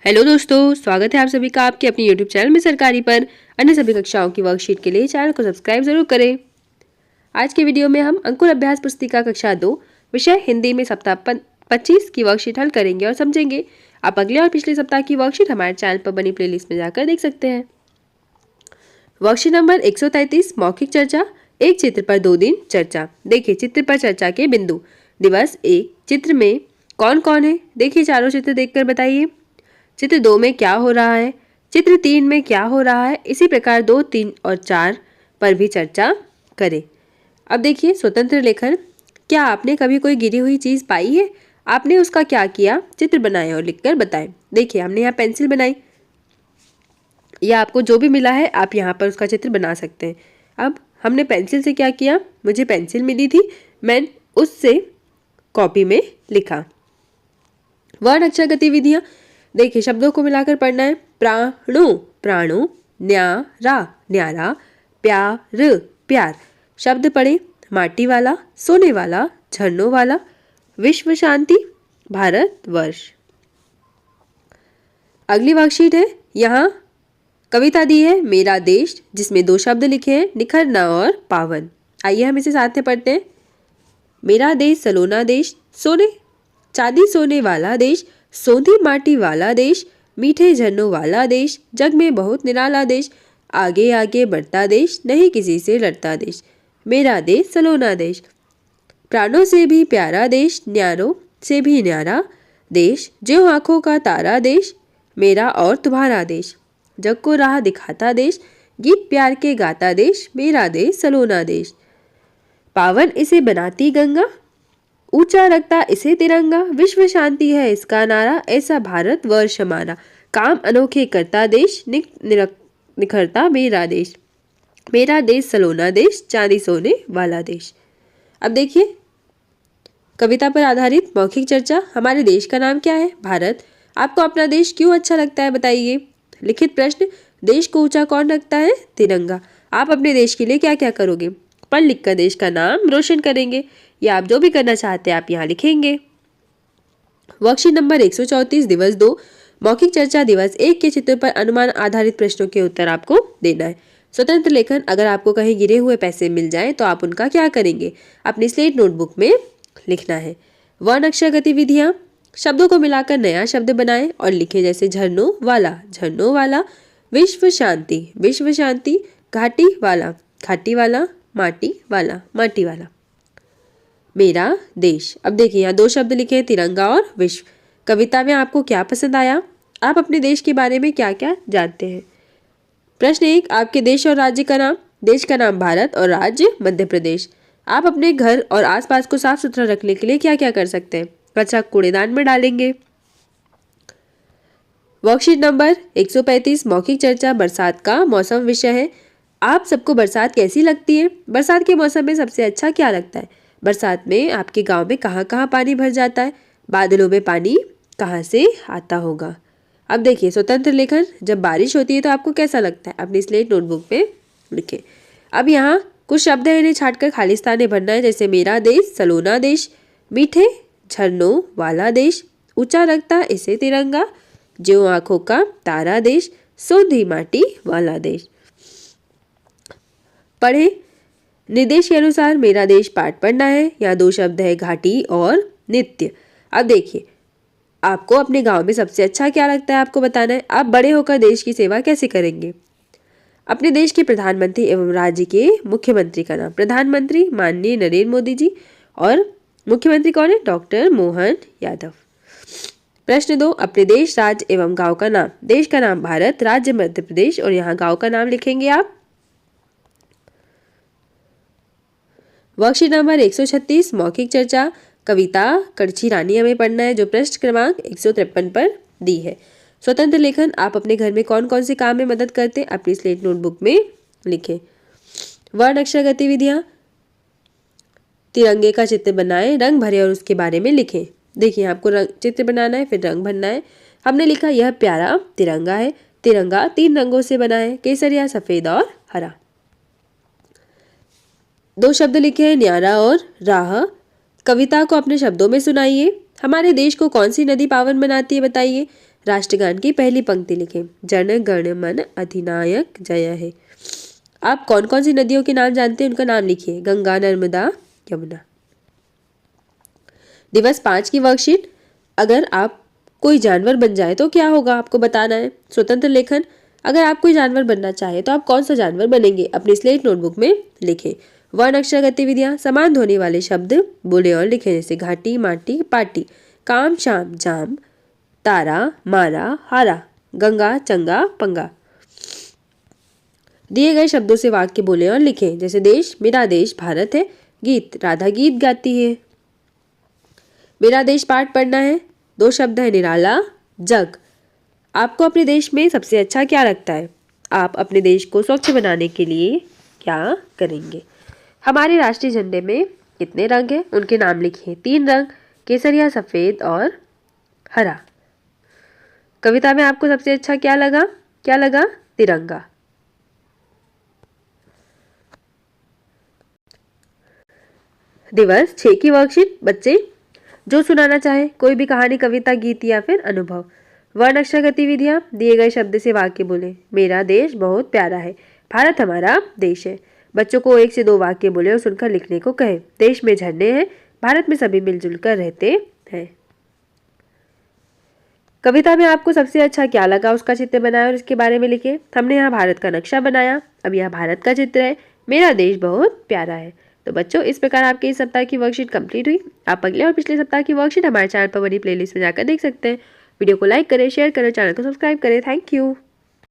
Hello दोस्तों, स्वागत है आप सभी का आपके अपने यूट्यूब चैनल में सरकारी पर। अन्य सभी कक्षाओं की वर्कशीट के लिए चैनल को सब्सक्राइब जरूर करें। आज के वीडियो में हम अंकुर अभ्यास पुस्तिका कक्षा 2 विषय हिंदी में सप्ताह 25 की वर्कशीट हल करेंगे और समझेंगे। आप अगले और पिछले सप्ताह की वर्कशीट हमारे चैनल पर बनी प्लेलिस्ट में जाकर देख सकते हैं। वर्कशीट नंबर 133 मौखिक चर्चा, एक चित्र पर 2 दिन चर्चा। देखिए चित्र पर चर्चा के बिंदु। दिवस 1, चित्र में कौन कौन है? देखिए चारों चित्र देखकर बताइए। चित्र 2 में क्या हो रहा है, चित्र 3 में क्या हो रहा है। इसी प्रकार 2, 3 और 4 पर भी चर्चा करें। अब देखिए स्वतंत्र लेखन। क्या आपने कभी कोई गिरी हुई चीज पाई है? आपने उसका क्या किया? चित्र बनाएं और लिखकर बताएं। देखिए हमने यहाँ पेंसिल बनाई, या आपको जो भी मिला है आप यहाँ पर उसका चित्र बना सकते हैं। अब हमने पेंसिल से क्या किया? मुझे पेंसिल मिली थी, मैं उससे कॉपी में लिखा। वर्ण अक्षर गतिविधियां। देखिए शब्दों को मिलाकर पढ़ना है। प्राणु प्राणु, न्यारा न्यारा, प्यार प्यार। शब्द पढ़े। माटी वाला, सोने वाला, झरनों वाला, विश्व शांति, भारत वर्ष। अगली वर्कशीट है, यहाँ कविता दी है मेरा देश, जिसमें 2 शब्द लिखे हैं निखरना और पावन। आइए हम इसे साथ में पढ़ते हैं। मेरा देश सलोना देश, सोने चांदी सोने वाला देश, सोंधी माटी वाला देश, मीठे झरनों वाला देश, जग में बहुत निराला देश, आगे आगे बढ़ता देश, नहीं किसी से लड़ता देश, मेरा देश सलोना देश। प्राणों से भी प्यारा देश, न्यारों से भी न्यारा देश, जो आंखों का तारा देश, मेरा और तुम्हारा देश, जग को राह दिखाता देश, गीत प्यार के गाता देश, मेरा देश सलोना देश। पावन इसे बनाती गंगा, ऊंचा रखता इसे तिरंगा, विश्व शांति है इसका नारा, ऐसा भारत वर्ष हमारा, काम अनोखे करता देश, निखरता मेरा देश, मेरा देश सलोना देश, चांदी सोने वाला देश। अब देखिए कविता पर आधारित मौखिक चर्चा। हमारे देश का नाम क्या है? भारत। आपको अपना देश क्यों अच्छा लगता है बताइए। लिखित प्रश्न, देश को ऊंचा कौन रखता है? तिरंगा। आप अपने देश के लिए क्या क्या करोगे? पढ़ लिख कर देश का नाम रोशन करेंगे, या आप जो भी करना चाहते हैं आप यहाँ लिखेंगे। वर्कशीट नंबर 134 दिवस 2 मौखिक चर्चा। दिवस 1 के चित्र पर अनुमान आधारित प्रश्नों के उत्तर आपको देना है। स्वतंत्र लेखन। अगर आपको कहीं गिरे हुए पैसे मिल जाएं तो आप उनका क्या करेंगे? अपनी स्लेट नोटबुक में लिखना है। वर्ण अक्षर गतिविधियां। शब्दों को मिलाकर नया शब्द बनाएं और लिखें, जैसे झरनों वाला, विश्व शांति, घाटी वाला, माटी वाला, मेरा देश। अब देखिए यहाँ 2 शब्द लिखे हैं, तिरंगा और विश्व। कविता में आपको क्या पसंद आया? आप अपने देश के बारे में क्या क्या जानते हैं? प्रश्न 1, आपके देश और राज्य का नाम। देश का नाम भारत और राज्य मध्य प्रदेश। आप अपने घर और आसपास को साफ सुथरा रखने के लिए क्या क्या कर सकते हैं? कचरा कूड़ेदान में डालेंगे। वर्कशीट नंबर 135 मौखिक चर्चा। बरसात का मौसम विषय है। आप सबको बरसात कैसी लगती है? बरसात के मौसम में सबसे अच्छा क्या लगता है? बरसात में आपके गांव में कहाँ कहाँ पानी भर जाता है? बादलों में पानी कहाँ से आता होगा? अब देखिए स्वतंत्र लेखन। जब बारिश होती है तो आपको कैसा लगता है? अपनी स्लेट नोटबुक पे लिखें। अब यहाँ कुछ शब्द है, इन्हें छांटकर खाली स्थान भरना है, जैसे मेरा देश सलोना देश, मीठे झरनों वाला देश, ऊंचा रखता इसे तिरंगा, जो आंखों का तारा देश, सोंधी माटी वाला देश। पढ़े। निर्देश के अनुसार मेरा देश पाठ पढ़ना है। यहाँ 2 शब्द है, घाटी और नित्य। अब देखिए आपको अपने गांव में सबसे अच्छा क्या लगता है आपको बताना है। आप बड़े होकर देश की सेवा कैसे करेंगे? अपने देश के प्रधानमंत्री एवं राज्य के मुख्यमंत्री का नाम। प्रधानमंत्री माननीय नरेंद्र मोदी जी, और मुख्यमंत्री कौन है? डॉक्टर मोहन यादव। प्रश्न 2, अपने देश राज्य एवं गांव का नाम। देश का नाम भारत, राज्य मध्य प्रदेश, और यहाँ गांव का नाम लिखेंगे आप। वर्कशीट नंबर 136 मौखिक चर्चा। कविता कड़छी रानी हमें पढ़ना है, जो पृष्ठ क्रमांक 153 पर दी है। स्वतंत्र लेखन। आप अपने घर में कौन कौन से काम में मदद करते हैं? अपनी स्लेट नोटबुक में लिखें। वर्ण अक्षर गतिविधियां। तिरंगे का चित्र बनाएं, रंग भरे और उसके बारे में लिखें। देखिए आपको चित्र बनाना है, फिर रंग भरना है। हमने लिखा यह प्यारा तिरंगा है। तिरंगा 3 रंगों से बना है, केसरिया, सफेद और हरा। 2 शब्द लिखे हैं, न्यारा और राह। कविता को अपने शब्दों में सुनाइए। हमारे देश को कौन सी नदी पावन बनाती है बताइए? राष्ट्रगान की पहली पंक्ति लिखें। जन गण मन अधिनायक जय है। आप कौन कौन सी नदियों के नाम जानते हैं, उनका नाम लिखिए। गंगा, नर्मदा, यमुना। दिवस 5 की वर्कशीट। अगर आप कोई जानवर बन जाए तो क्या होगा, आपको बताना है। स्वतंत्र लेखन। अगर आप कोई जानवर बनना चाहे तो आप कौन सा जानवर बनेंगे, अपनी स्लेट नोटबुक में लिखें। वर्ण अक्षर गतिविधियां। समान ध्वनि वाले शब्द बोले और लिखें, जैसे घाटी, माटी, पाटी। काम, शाम, जाम, तारा, मारा, हारा। गंगा, चंगा, पंगा। दिए गए शब्दों से वाक्य बोले और लिखें, जैसे देश, मेरा देश भारत है। गीत, राधा गीत गाती है। मेरा देश पाठ पढ़ना है। 2 शब्द है, निराला, जग। आपको अपने देश में सबसे अच्छा क्या लगता है? आप अपने देश को स्वच्छ बनाने के लिए क्या करेंगे? हमारे राष्ट्रीय झंडे में कितने रंग हैं, उनके नाम लिखिए। 3 रंग, केसरिया, सफेद और हरा। कविता में आपको सबसे अच्छा क्या लगा? तिरंगा। दिवस 6 की वर्कशीट। बच्चे जो सुनाना चाहे, कोई भी कहानी, कविता, गीत या फिर अनुभव। वर्ण अक्षर गतिविधियां। दिए गए शब्द से वाक्य बोले। मेरा देश बहुत प्यारा है। भारत हमारा देश है। बच्चों को 1 से 2 वाक्य बोले और सुनकर लिखने को कहें। देश में झंडे हैं, भारत में सभी मिलजुल कर रहते हैं। कविता में आपको सबसे अच्छा क्या लगा, उसका चित्र बनाया और इसके बारे में लिखे। हमने यहाँ भारत का नक्शा बनाया। अब यह भारत का चित्र है। मेरा देश बहुत प्यारा है। तो बच्चों, इस प्रकार आपके इस सप्ताह की वर्कशीट कंप्लीट हुई। आप अगले और पिछले सप्ताह की वर्कशीट हमारे चैनल पर बनी प्लेलिस्ट में जाकर देख सकते हैं। वीडियो को लाइक करें, शेयर करें, चैनल को सब्सक्राइब करें। Thank you.